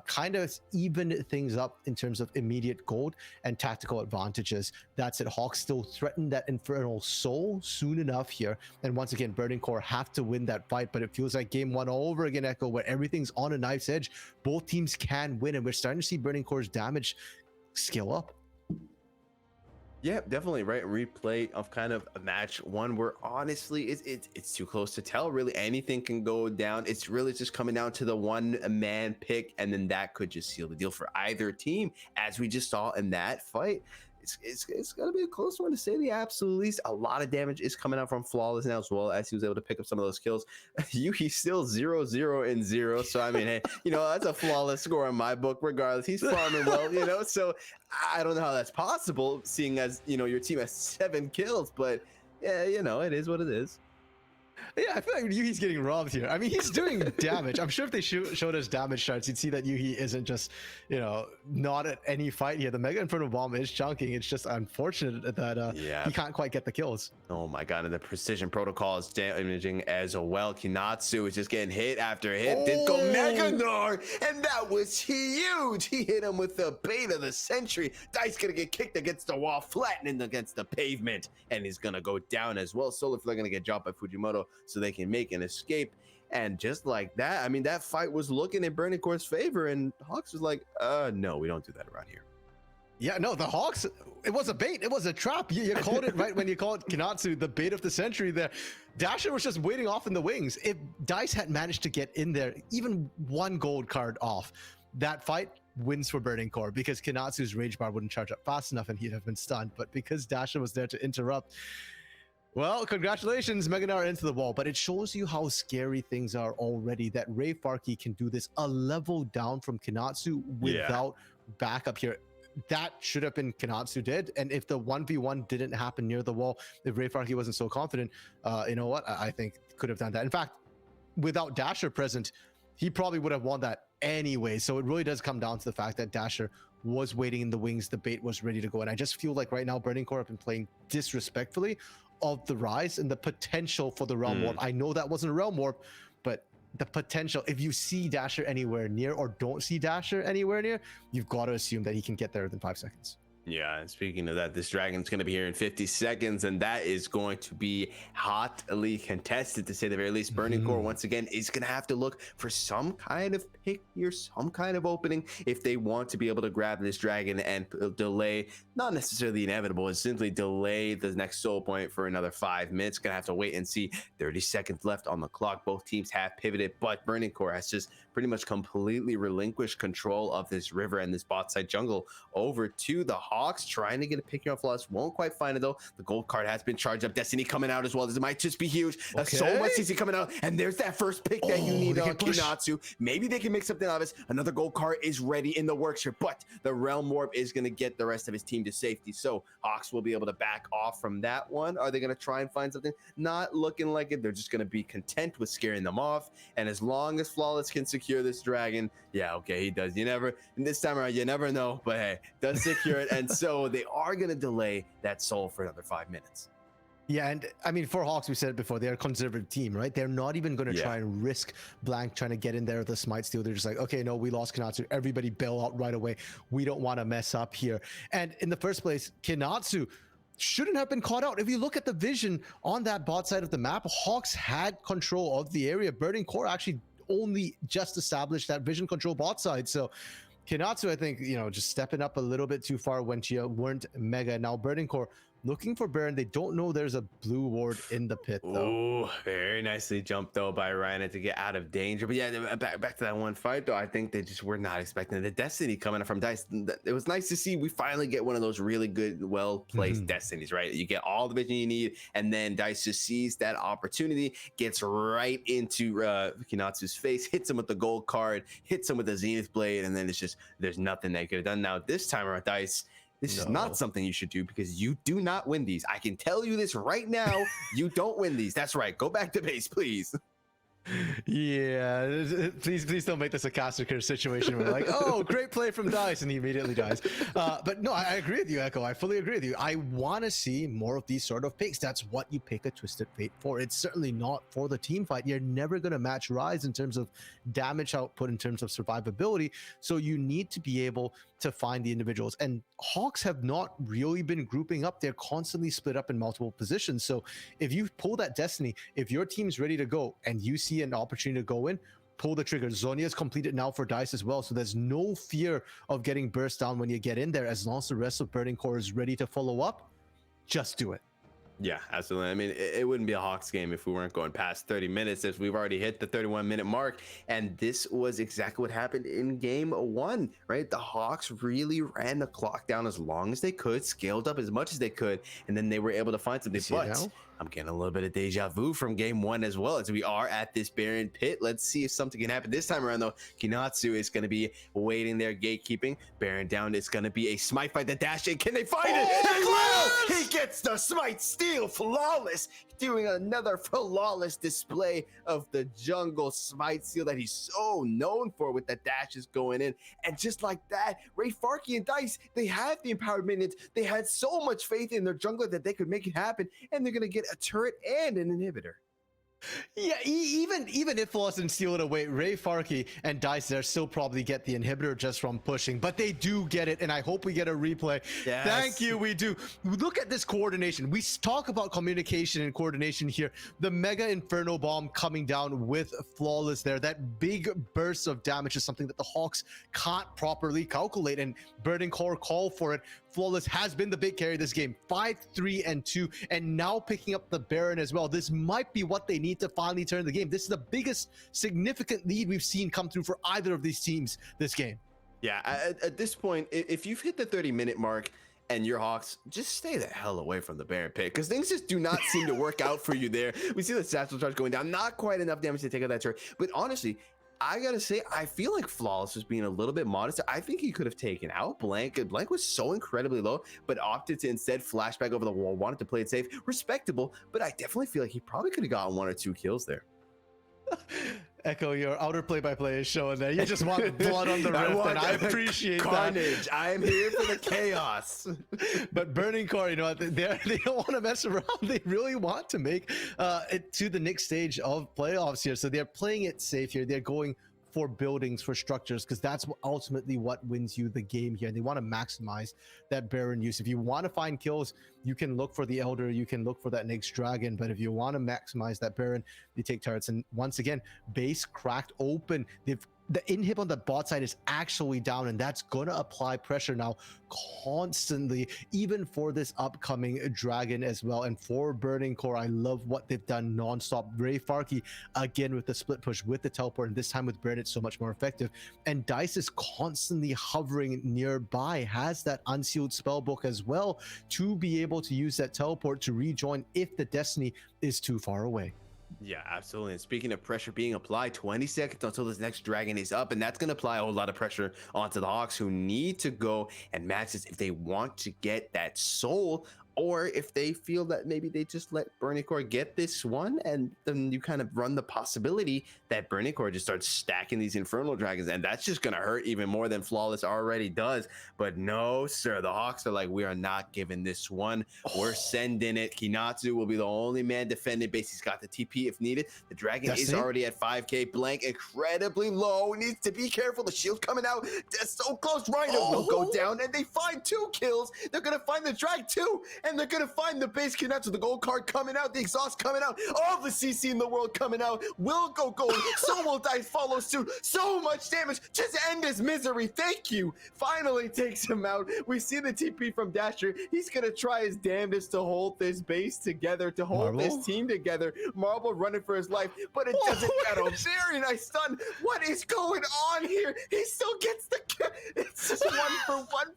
kind of evened things up in terms of immediate gold and tactical advantages. That's it. Hawks still threaten that Infernal Soul soon enough here, and once again, Burning Core have to win that fight, but it feels like game one all over again, Echo, where everything's on a knife's edge. Both teams can win, and we're starting to see Burning Core's damage scale up. Yeah, definitely, right? Replay of kind of a match one where honestly it's too close to tell. Really, anything can go down. It's really just coming down to the one man pick, and then that could just seal the deal for either team, as we just saw in that fight. It's gonna be a close one, to say the absolute least. A lot of damage is coming out from Flawless now, as well as he was able to pick up some of those kills. Yuhi's still 0-0-0, so I mean, hey, you know, that's a flawless score in my book. Regardless, he's farming well, you know. So I don't know how that's possible, seeing as, you know, your team has 7 kills, but yeah, you know, it is what it is. Yeah, I feel like Yuhi's getting robbed here. I mean, he's doing damage. I'm sure if they showed us damage charts, you'd see that Yuhi isn't just, not at any fight here. The Mega Inferno Bomb is chunking. It's just unfortunate that he can't quite get the kills. Oh my god, and the precision protocol is damaging as well. Kinatsu is just getting hit after hit. Did go Meganor, and that was huge. He hit him with the bait of the century. Dice gonna get kicked against the wall, flattening against the pavement, and he's gonna go down as well. Solar Flare gonna get dropped by Fujimoto so they can make an escape. And just like that, I mean, that fight was looking in Burning Core's favor, and Hawks was like, no, we don't do that around here. Yeah, no, the Hawks, it was a bait. It was a trap. You called it right when you called Kinatsu the bait of the century there. Dasher was just waiting off in the wings. If Dice had managed to get in there, even one gold card off, that fight wins for Burning Core, because Kinatsu's rage bar wouldn't charge up fast enough and he'd have been stunned. But because Dasher was there to interrupt, well, congratulations, Meganar into the wall. But it shows you how scary things are already, that Ray Farkey can do this a level down from Kinatsu without backup here. That should have been Kinatsu did. And if the 1v1 didn't happen near the wall, if Ray Farkey wasn't so confident, you know what? I think could have done that. In fact, without Dasher present, he probably would have won that anyway. So it really does come down to the fact that Dasher was waiting in the wings. The bait was ready to go. And I just feel like right now, Burning Core have been playing disrespectfully of the rise and the potential for the Realm Warp. I know that wasn't a Realm Warp, but the potential, if you see Dasher anywhere near or don't see Dasher anywhere near, you've got to assume that he can get there within 5 seconds. Yeah, and speaking of that, this dragon's going to be here in 50 seconds, and that is going to be hotly contested, to say the very least. Burning Core, once again, is going to have to look for some kind of pick here, some kind of opening, if they want to be able to grab this dragon and delay, not necessarily inevitable, it's simply delay the next soul point for another 5 minutes. Going to have to wait and see. 30 seconds left on the clock. Both teams have pivoted, but Burning Core has just pretty much completely relinquished control of this river and this bot side jungle over to the Hawks, trying to get a pick here on Flawless. Won't quite find it though. The gold card has been charged up. Destiny coming out as well. This might just be huge. So much CC coming out, and there's that first pick that you need on Kinatsu. Maybe they can make something out of this. Another gold card is ready in the works here, but the Realm Warp is going to get the rest of his team to safety. So Hawks will be able to back off from that one. Are they going to try and find something? Not looking like it. They're just going to be content with scaring them off. And as long as Flawless can secure this dragon, yeah, okay, he does. This time around, you never know, but hey, does secure it. And so they are going to delay that soul for another 5 minutes. Yeah, and I mean, for Hawks, we said it before, they're a conservative team, right? They're not even going to try and risk blank trying to get in there with the smite steal. They're just like, okay, no, we lost Kinatsu. Everybody bail out right away. We don't want to mess up here. And in the first place, Kinatsu shouldn't have been caught out. If you look at the vision on that bot side of the map, Hawks had control of the area. Burning Core actually only just established that vision control bot side. So Kinatsu, I think, just stepping up a little bit too far when she weren't Mega. Now Burning Core looking for Baron. They don't know there's a blue ward in the pit though. Oh, very nicely jumped though by Ryan to get out of danger. But yeah, back to that one fight though. I think they just were not expecting the Destiny coming from Dice. It was nice to see we finally get one of those really good, well-placed Destinies, right? You get all the vision you need, and then Dice just sees that opportunity, gets right into Kinatsu's face, hits him with the gold card, hits him with the Zenith Blade, and then it's just, there's nothing they could have done. Now this time around, Dice, this is not something you should do, because you do not win these. I can tell you this right now. You don't win these. That's right. Go back to base, please. Yeah, please don't make this a Caster situation where like, oh, great play from Dice, and he immediately dies. But no, I agree with you, Echo. I fully agree with you. I want to see more of these sort of picks. That's what you pick a Twisted Fate for. It's certainly not for the team fight. You're never going to match Rise in terms of damage output, in terms of survivability. So you need to be able to find the individuals. And Hawks have not really been grouping up. They're constantly split up in multiple positions. So if you pull that Destiny, if your team's ready to go and you see an opportunity to go in, pull the trigger. Zonia's completed now for Dice as well. So there's no fear of getting burst down when you get in there. As long as the rest of Burning Core is ready to follow up, just do it. Yeah, absolutely. I mean, it wouldn't be a Hawks game if we weren't going past 30 minutes, as we've already hit the 31-minute mark. And this was exactly what happened in game one, right? The Hawks really ran the clock down as long as they could, scaled up as much as they could, and then they were able to find something. But I'm getting a little bit of deja vu from game 1 as well, as we are at this Baron pit. Let's see if something can happen this time around, though. Kinatsu is going to be waiting there, gatekeeping. Baron down. It's going to be a smite by the dash in. Can they find it? They will! He gets the smite steal. Flawless. Doing another flawless display of the jungle smite steal that he's so known for, with the dashes going in. And just like that, Ray Farkey and Dice, they have the empowered minions. They had so much faith in their jungler that they could make it happen, and they're going to get a turret and an inhibitor. Yeah, even if Flawless didn't steal it away, Ray Farkey and Dice there still probably get the inhibitor just from pushing, but they do get it, and I hope we get a replay. Yes. Thank you, we do. Look at this coordination. We talk about communication and coordination here. The Mega Inferno Bomb coming down with Flawless there. That big burst of damage is something that the Hawks can't properly calculate, and Burning Core call for it. Flawless has been the big carry this game, 5-3-2, and now picking up the Baron as well. This might be what they need to finally turn the game. This is the biggest significant lead we've seen come through for either of these teams this game. Yeah, at this point, if you've hit the 30-minute mark and you're Hawks, just stay the hell away from the Baron pit, because things just do not seem to work out for you there. We see the satchel charge going down, not quite enough damage to take out that turret, but honestly, I gotta say, I feel like Flawless was being a little bit modest. I think he could have taken out Blank. Blank was so incredibly low, but opted to instead flash back over the wall, wanted to play it safe. Respectable, but I definitely feel like he probably could have gotten 1 or 2 kills there. Echo, your outer play-by-play is showing that you just want blood on the rift, and I appreciate carnage. I am here for the chaos. But Burning Core, you know, they don't want to mess around. They really want to make it to the next stage of playoffs here. So they're playing it safe here. They're going for buildings, for structures, because that's ultimately what wins you the game here. They want to maximize that Baron use. If you want to find kills, you can look for the Elder, you can look for that next Dragon, but if you want to maximize that Baron, you take turrets. And once again, base cracked open. The inhib on the bot side is actually down, and that's going to apply pressure now constantly, even for this upcoming Dragon as well. And for Burning Core, I love what they've done nonstop. Ray Farkey, again, with the split push, with the teleport, and this time with Baron, it's so much more effective. And Dice is constantly hovering nearby, has that unsealed spellbook as well to be able to use that teleport to rejoin if the Destiny is too far away. Yeah, absolutely. And speaking of pressure being applied, 20 seconds until this next Dragon is up, and that's going to apply a whole lot of pressure onto the Hawks, who need to go and match this if they want to get that soul, or if they feel that maybe they just let Burning Core get this one, and then you kind of run the possibility that Burning Core just starts stacking these Infernal Dragons, and that's just going to hurt even more than Flawless already does. But no, sir, the Hawks are like, we are not giving this one. We're sending it. Kinatsu will be the only man defending base. He's got the TP if needed. The Dragon is already at 5k. Blank, incredibly low. Needs to be careful. The shield coming out. That's so close. Rhino will go down, and they find 2 kills. They're going to find the Drag too. And they're going to find the base Kinatsu, the gold card coming out, the exhaust coming out, all the CC in the world coming out. Will go gold, so will Dice follow suit. So much damage, just end his misery. Thank you. Finally takes him out. We see the TP from Dasher. He's going to try his damnedest to hold this base together, to hold this team together. Marble running for his life, but it doesn't matter. Very nice stun. What is going on here? He still gets the kill. It's just 1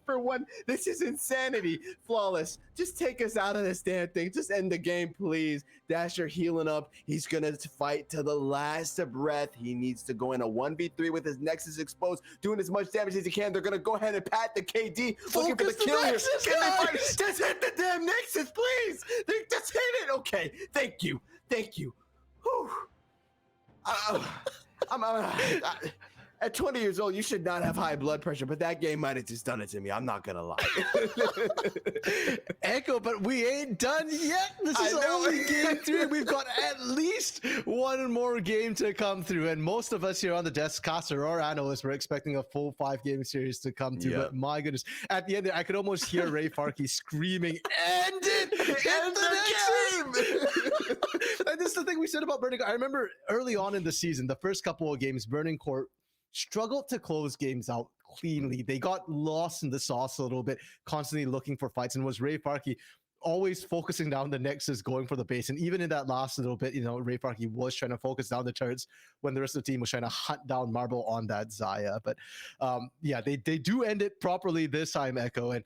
for 1. This is insanity. Flawless, just take us out of this damn thing. Just end the game, please. Dasher healing up. He's gonna fight to the last breath. He needs to go in a 1v3 with his Nexus exposed, doing as much damage as he can. They're gonna go ahead and pat the KD, looking for the kill here. Can they find it? Just hit the damn Nexus, please. Just hit it. Okay, thank you. Whew. At 20 years old, you should not have high blood pressure, but that game might have just done it to me. I'm not gonna lie. Echo, but we ain't done yet. This is only game 3. We've got at least 1 more game to come through, and most of us here on the desk, caster or analysts, were expecting a full 5-game series to come through. But my goodness, at the end, I could almost hear Ray Farkey screaming, "End it! End the game!" And this is the thing we said about Burning Core. I remember early on in the season, the first couple of games, Burning Core struggled to close games out cleanly. They got lost in the sauce a little bit, constantly looking for fights, and was Ray Farkey always focusing down the Nexus, going for the base. And even in that last little bit, you know, Ray Farkey was trying to focus down the turrets when the rest of the team was trying to hunt down Marble on that Xayah. But yeah, they do end it properly this time, Echo. And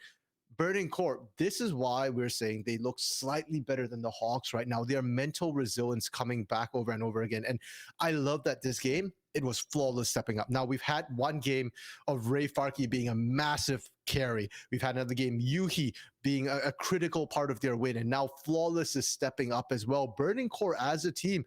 Burning Core, this is why we're saying they look slightly better than the Hawks right now. Their mental resilience coming back over and over again. And I love that this game, it was flawless stepping up. Now, we've had one game of Ray Farkey being a massive carry. We've had another game, Yuhi being a critical part of their win. And now Flawless is stepping up as well. Burning Core as a team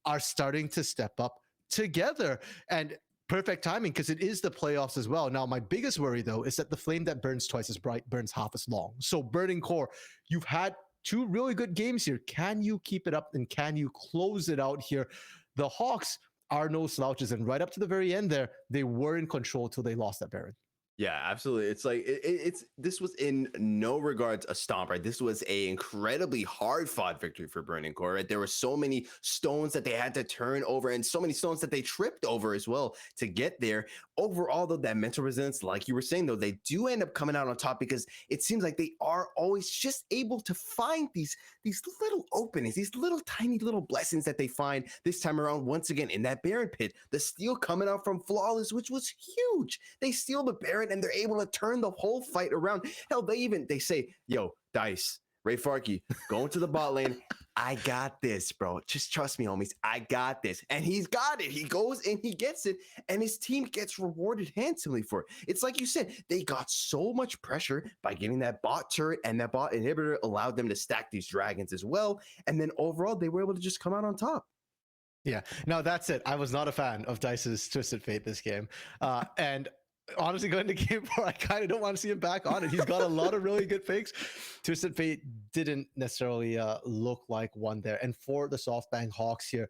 are starting to step up together. And perfect timing because it is the playoffs as well. Now, my biggest worry, though, is that the flame that burns twice as bright burns half as long. So, Burning Core, you've had 2 really good games here. Can you keep it up and can you close it out here? The Hawks are no slouches, and right up to the very end there, they were in control till they lost that Baron. Yeah, absolutely. It's like this was in no regards a stomp, right? This was a incredibly hard fought victory for Burning Core, right? There were so many stones that they had to turn over and so many stones that they tripped over as well to get there. Overall, though, that mental resilience, like you were saying, though, they do end up coming out on top because it seems like they are always just able to find these little openings, these little tiny little blessings that they find this time around. Once again, in that Baron pit, the steal coming out from Flawless, which was huge. They steal the Baron and they're able to turn the whole fight around. Hell, they say, yo, Dice, Ray Farkey, go into the bot lane. I got this, bro. Just trust me, homies. I got this. And he's got it. He goes and he gets it. And his team gets rewarded handsomely for it. It's like you said, they got so much pressure by getting that bot turret, and that bot inhibitor allowed them to stack these dragons as well. And then overall, they were able to just come out on top. Yeah, no, that's it. I was not a fan of Dice's Twisted Fate this game. And honestly, going to game 4, I kind of don't want to see him back on it. He's got a lot of really good picks. Twisted Fate didn't necessarily look like one there. And for the SoftBank Hawks here,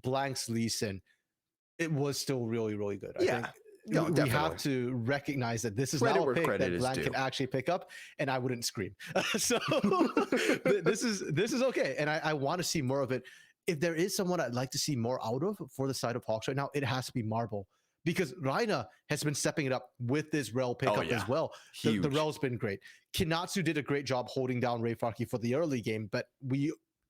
Blank's Lee Sin, it was still really, really good. I think no, we have to recognize that this is now a pick that Blank can actually pick up, and I wouldn't scream. So this is okay. And I want to see more of it. If there is someone I'd like to see more out of for the side of Hawks right now, it has to be Marble. Because Raina has been stepping it up with this Rel pickup as well. The Rel's been great. Kinatsu did a great job holding down Ray Farkey for the early game, but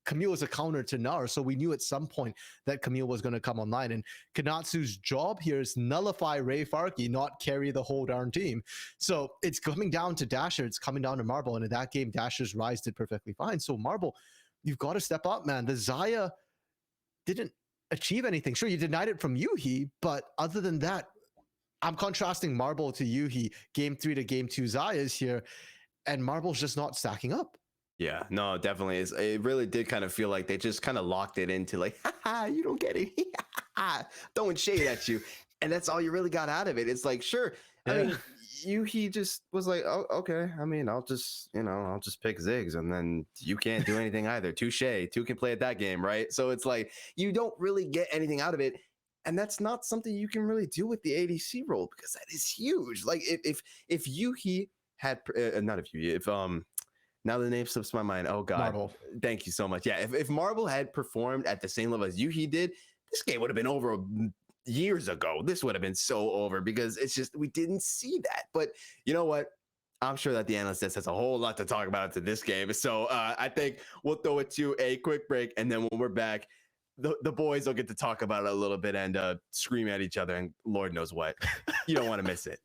Camille is a counter to Nar, so we knew at some point that Camille was going to come online. And Kinatsu's job here is nullify Ray Farkey, not carry the whole darn team. So it's coming down to Dasher, it's coming down to Marble, and in that game, Dasher's Rise did perfectly fine. So Marble, you've got to step up, man. The Xayah didn't achieve anything. Sure, you denied it from Yuhi, but other than that, I'm contrasting Marble to Yuhi, game 3 to game 2 Xayah's here, and Marble's just not stacking up. Yeah, no, definitely is. It really did kind of feel like they just kind of locked it into like, haha, you don't get it. Throwing shade at you. And that's all you really got out of it. It's like, sure. Yeah. I mean, he just was like, oh, okay. I mean, I'll just pick Ziggs, and then you can't do anything either. Touche. 2 can play at that game, right? So it's like you don't really get anything out of it, and that's not something you can really do with the ADC role because that is huge. Like if Yuhi had not if Yuhi, if now the name slips my mind. Oh God, Marble. Thank you so much. Yeah, if Marble had performed at the same level as Yuhi did, this game would have been over years ago. This would have been so over because it's just we didn't see that. But you know what? I'm sure that the analyst has a whole lot to talk about to this game. So I think we'll throw it to a quick break, and then when we're back, the boys will get to talk about it a little bit and scream at each other and Lord knows what. You don't want to miss it.